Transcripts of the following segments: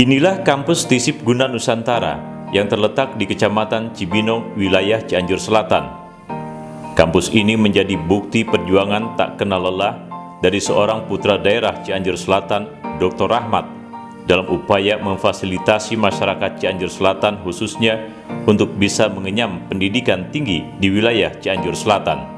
Inilah kampus Stisip Guna Nusantara yang terletak di Kecamatan Cibinong, wilayah Cianjur Selatan. Kampus ini menjadi bukti perjuangan tak kenal lelah dari seorang putra daerah Cianjur Selatan, Dr. Rahmat, dalam upaya memfasilitasi masyarakat Cianjur Selatan khususnya untuk bisa mengenyam pendidikan tinggi di wilayah Cianjur Selatan.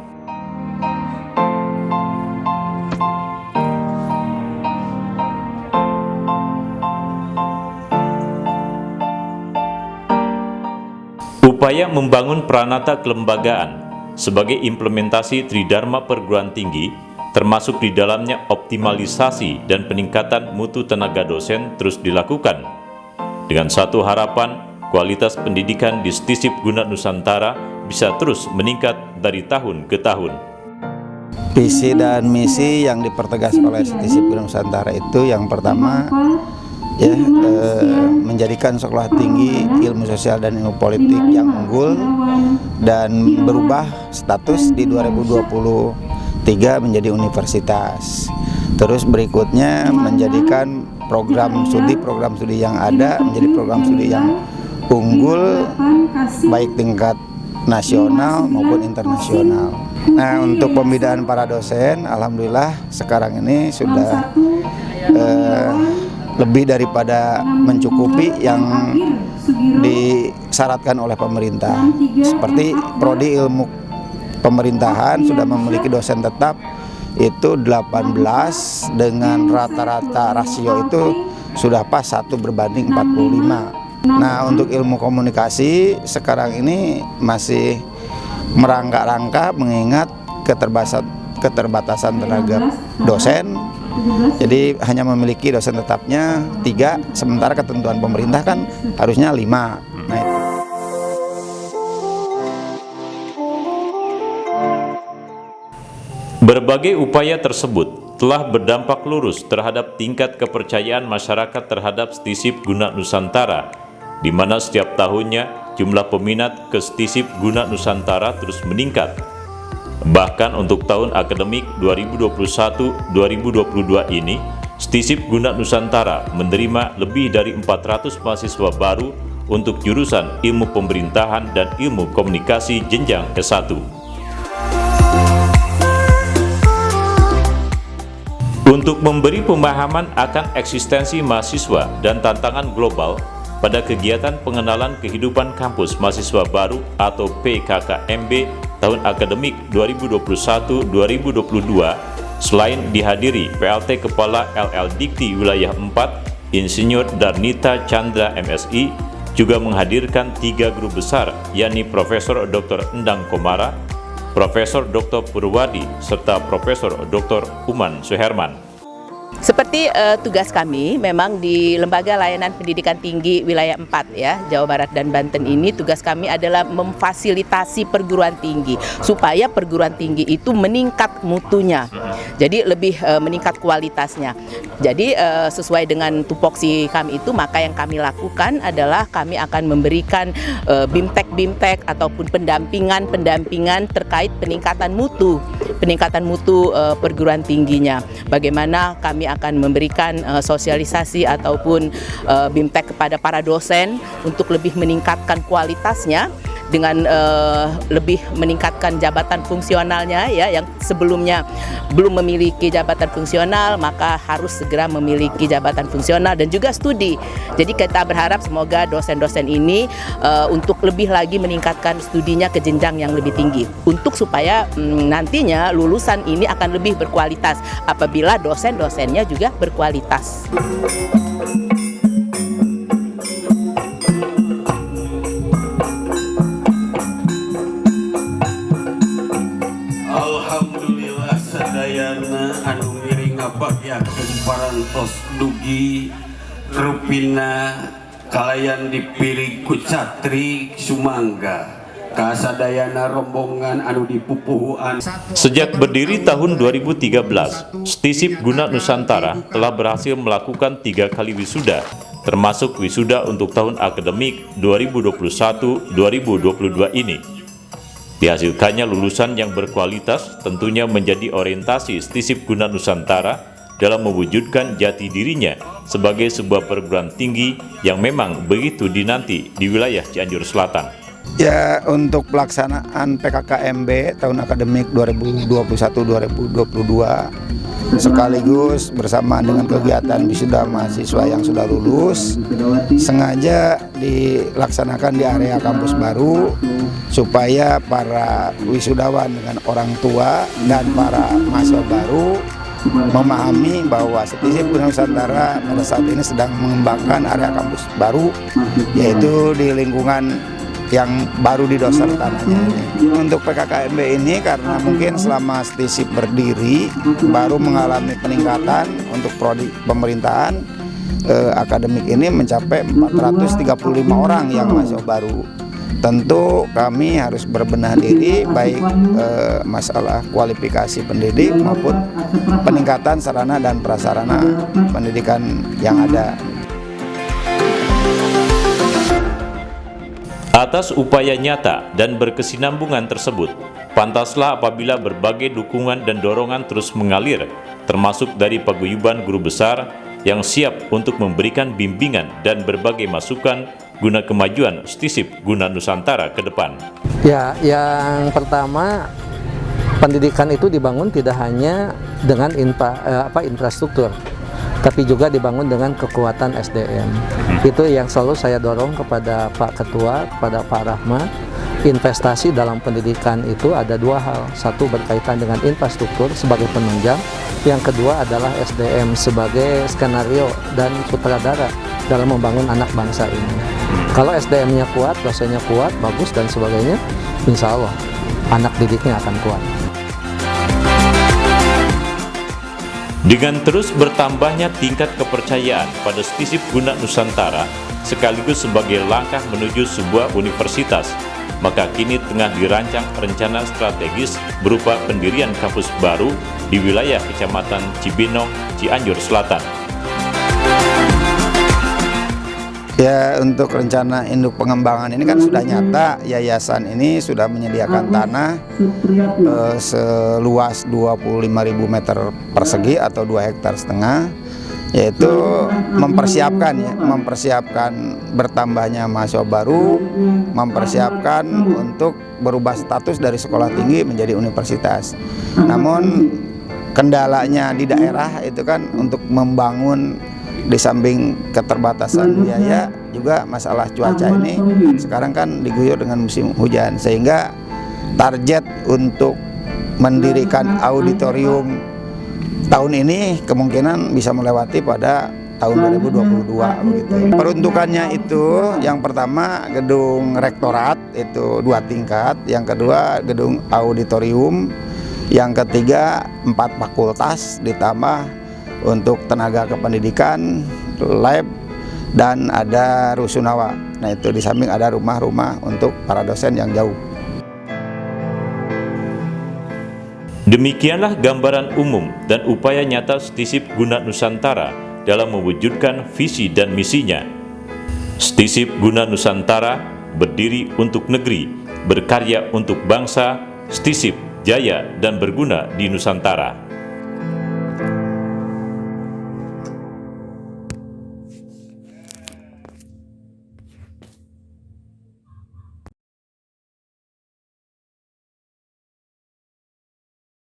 Upaya membangun pranata kelembagaan sebagai implementasi Tridharma perguruan tinggi, termasuk di dalamnya optimalisasi dan peningkatan mutu tenaga dosen terus dilakukan. Dengan satu harapan, kualitas pendidikan di Stisip Guna Nusantara bisa terus meningkat dari tahun ke tahun. Visi dan misi yang dipertegas oleh Stisip Guna Nusantara itu yang pertama menjadikan sekolah tinggi ilmu sosial dan ilmu politik yang unggul dan berubah status di 2023 menjadi universitas. Terus berikutnya menjadikan program studi yang ada menjadi program studi yang unggul baik tingkat nasional maupun internasional. Nah, untuk pembinaan para dosen, alhamdulillah sekarang ini sudah lebih daripada mencukupi yang disyaratkan oleh pemerintah. Seperti prodi ilmu pemerintahan sudah memiliki dosen tetap itu 18 dengan rata-rata rasio itu sudah pas 1:45. Nah, untuk ilmu komunikasi sekarang ini masih merangkak-rangkak mengingat keterbatasan tenaga dosen. Jadi hanya memiliki dosen tetapnya 3, sementara ketentuan pemerintah kan harusnya 5. Nah, itu. Berbagai upaya tersebut telah berdampak lurus terhadap tingkat kepercayaan masyarakat terhadap Stisip Guna Nusantara, di mana setiap tahunnya jumlah peminat ke Stisip Guna Nusantara terus meningkat. Bahkan untuk tahun akademik 2021-2022 ini, Stisip Guna Nusantara menerima lebih dari 400 mahasiswa baru untuk jurusan ilmu pemerintahan dan ilmu komunikasi jenjang S1. Untuk memberi pemahaman akan eksistensi mahasiswa dan tantangan global, pada kegiatan pengenalan kehidupan kampus mahasiswa baru atau PKKMB tahun akademik 2021-2022, selain dihadiri PLT Kepala LL Dikti Wilayah 4, Insinyur Darnita Chandra MSI, juga menghadirkan 3 guru besar, yakni Profesor Dr. Endang Komara, Profesor Dr. Purwadi, serta Profesor Dr. Uman Suherman. Seperti tugas kami memang di Lembaga Layanan Pendidikan Tinggi Wilayah 4 ya, Jawa Barat dan Banten ini, tugas kami adalah memfasilitasi perguruan tinggi supaya perguruan tinggi itu meningkat mutunya. Jadi lebih meningkat kualitasnya. Jadi sesuai dengan tupoksi kami itu, maka yang kami lakukan adalah kami akan memberikan bimtek ataupun pendampingan terkait peningkatan mutu perguruan tingginya. Bagaimana kami akan memberikan sosialisasi ataupun bimtek kepada para dosen untuk lebih meningkatkan kualitasnya dengan lebih meningkatkan jabatan fungsionalnya ya, yang sebelumnya belum memiliki jabatan fungsional maka harus segera memiliki jabatan fungsional dan juga studi. Jadi kita berharap semoga dosen-dosen ini untuk lebih lagi meningkatkan studinya ke jenjang yang lebih tinggi untuk supaya nantinya lulusan ini akan lebih berkualitas apabila dosen-dosennya juga berkualitas. Alhamdulillah sadayana anu miring ngabagya kemparan tos dugi rupina kalayan dipiring ku Catri Sumangga kasadayana rombongan anu dipupuhuan. Sejak berdiri tahun 2013, Stisip Guna Nusantara telah berhasil melakukan 3 kali wisuda, termasuk wisuda untuk tahun akademik 2021-2022 ini. Dihasilkannya lulusan yang berkualitas tentunya menjadi orientasi Stisip Guna Nusantara dalam mewujudkan jati dirinya sebagai sebuah perguruan tinggi yang memang begitu dinanti di wilayah Cianjur Selatan. Ya, untuk pelaksanaan PKKMB tahun akademik 2021-2022 sekaligus bersama dengan kegiatan wisuda mahasiswa yang sudah lulus sengaja dilaksanakan di area kampus baru supaya para wisudawan dengan orang tua dan para mahasiswa baru memahami bahwa STISIP Guna Nusantara pada saat ini sedang mengembangkan area kampus baru, yaitu di lingkungan yang baru di doser tanahnya ini. Untuk PKKMB ini karena mungkin selama STISIP berdiri baru mengalami peningkatan untuk prodi pemerintahan akademik ini mencapai 435 orang yang masuk baru. Tentu kami harus berbenah diri baik masalah kualifikasi pendidik maupun peningkatan sarana dan prasarana pendidikan yang ada. Atas upaya nyata dan berkesinambungan tersebut, pantaslah apabila berbagai dukungan dan dorongan terus mengalir, termasuk dari paguyuban guru besar yang siap untuk memberikan bimbingan dan berbagai masukan guna kemajuan STISIP Guna Nusantara ke depan. Ya, yang pertama, pendidikan itu dibangun tidak hanya dengan infrastruktur, tapi juga dibangun dengan kekuatan SDM. Itu yang selalu saya dorong kepada Pak Ketua, kepada Pak Rahmat. Investasi dalam pendidikan itu ada dua hal. Satu berkaitan dengan infrastruktur sebagai penunjang. Yang kedua adalah SDM sebagai skenario dan sutradara dalam membangun anak bangsa ini. Kalau SDM-nya kuat, dosennya kuat, bagus dan sebagainya, insya Allah anak didiknya akan kuat. Dengan terus bertambahnya tingkat kepercayaan pada STISIP Guna Nusantara sekaligus sebagai langkah menuju sebuah universitas, maka kini tengah dirancang rencana strategis berupa pendirian kampus baru di wilayah Kecamatan Cibinong, Cianjur Selatan. Ya, untuk rencana induk pengembangan ini kan sudah nyata. Yayasan ini sudah menyediakan tanah seluas 25.000 meter persegi atau 2,5 hektar, yaitu mempersiapkan bertambahnya mahasiswa baru, mempersiapkan untuk berubah status dari sekolah tinggi menjadi universitas. Namun kendalanya di daerah itu kan untuk membangun, di samping keterbatasan biaya juga masalah cuaca ini sekarang kan diguyur dengan musim hujan, sehingga target untuk mendirikan auditorium tahun ini kemungkinan bisa melewati pada tahun 2022 begitu. Peruntukannya itu yang pertama gedung rektorat itu 2 tingkat, yang kedua gedung auditorium, yang ketiga 4 fakultas ditambah untuk tenaga kependidikan, lab, dan ada rusunawa. Nah, itu di samping ada rumah-rumah untuk para dosen yang jauh. Demikianlah gambaran umum dan upaya nyata STISIP Guna Nusantara dalam mewujudkan visi dan misinya. STISIP Guna Nusantara berdiri untuk negeri, berkarya untuk bangsa, STISIP jaya dan berguna di Nusantara.